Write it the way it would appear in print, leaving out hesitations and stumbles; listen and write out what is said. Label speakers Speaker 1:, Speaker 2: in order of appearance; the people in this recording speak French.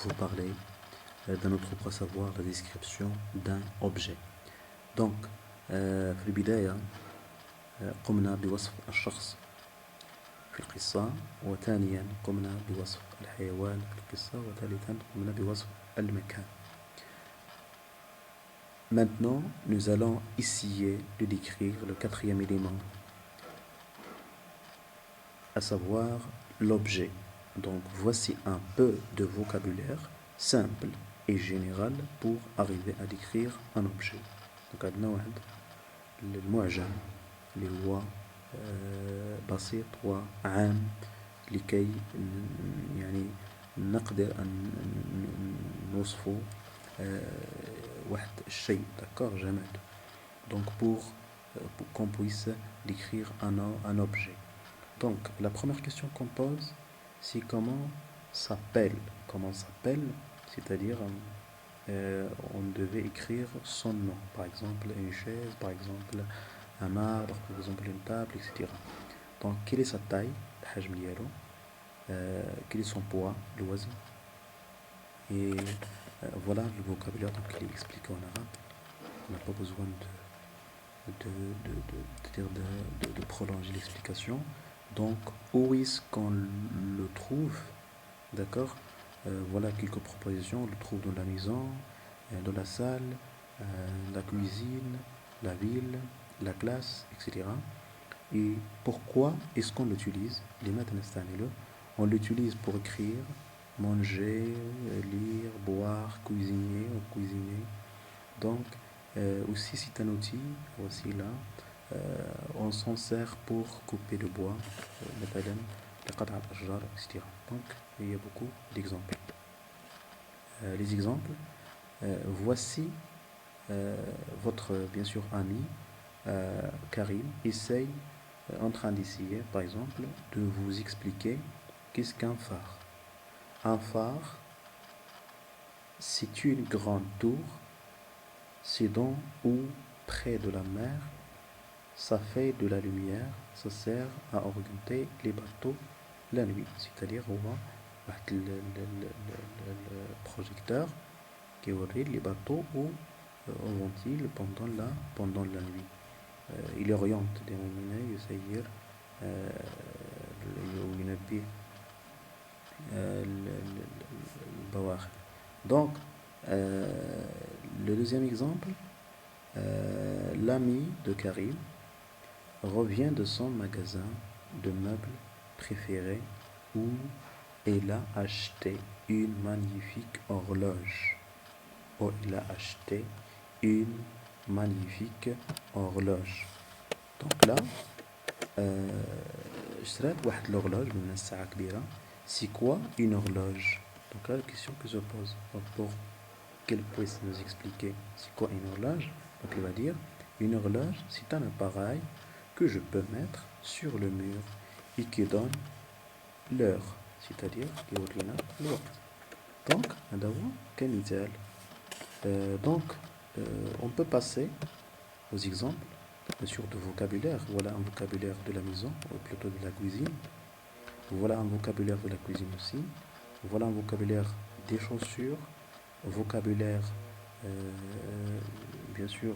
Speaker 1: vous parler d'un autre point, à savoir la description d'un objet. Donc, في البداية قمنا بوصف الشخص في القصة، وثانيا قمنا بوصف الحيوان في القصة، وثالثا قمنا بوصف المكان. Maintenant, nous allons essayer de décrire le quatrième élément, à savoir l'objet. Donc, voici un peu de vocabulaire simple et général pour arriver à décrire un objet. Donc, عندنا واحد المعجم اللي هو بسيط وعام لكي يعني نقدر أن نوصفه واحد الشيء، d'accord, جماد. Donc pour qu'on puisse décrire un objet. Donc la première question qu'on pose, c'est comment s'appelle, c'est-à-dire on devait écrire son nom, par exemple une chaise, par exemple un arbre, par exemple une table, etc. Donc quelle est sa taille, الحجم ديالو, quel est son poids, le وزن, et voilà le vocabulaire, donc il est expliqué en arabe. On n'a pas besoin de prolonger l'explication. Donc où est-ce qu'on le trouve, d'accord, voilà quelques propositions. On le trouve dans la maison, dans la salle, la cuisine, la ville, la classe, etc. Et pourquoi est-ce qu'on l'utilise? On l'utilise pour écrire, manger, lire, boire, cuisiner ou cuisiner. Donc aussi c'est un outil, voici là, on s'en sert pour couper le bois, مثلا لقطع الأشجار, etc. Donc il y a beaucoup d'exemples. Les exemples, voici votre bien sûr ami Karim essaye en train d'essayer par exemple de vous expliquer qu'est-ce qu'un phare. Un phare, c'est une grande tour, c'est dans ou près de la mer, ça fait de la lumière, ça sert à orienter les bateaux la nuit, c'est-à-dire on va le projecteur qui oriente les bateaux où on ventile pendant la nuit. Il oriente des moments يسير وينبه البواخر. Donc le deuxième exemple, l'ami de Karim revient de son magasin de meubles préféré où il a acheté une magnifique horloge. Il a acheté une magnifique horloge. Donc là, اشتريت واحد l'horloge من الساعة كبيرة. C'est quoi une horloge? Donc là, la question que je pose, pour qu'elle puisse nous expliquer c'est quoi une horloge, donc il va dire une horloge, c'est un appareil que je peux mettre sur le mur et qui donne l'heure, c'est-à-dire qui يورينا الوقت. Donc هذا هو كمثال. Donc on peut passer aux exemples, bien sûr, de vocabulaire. Voilà un vocabulaire de la maison, ou plutôt de la cuisine. Voilà un vocabulaire de la cuisine aussi. Voilà un vocabulaire des chaussures, vocabulaire bien sûr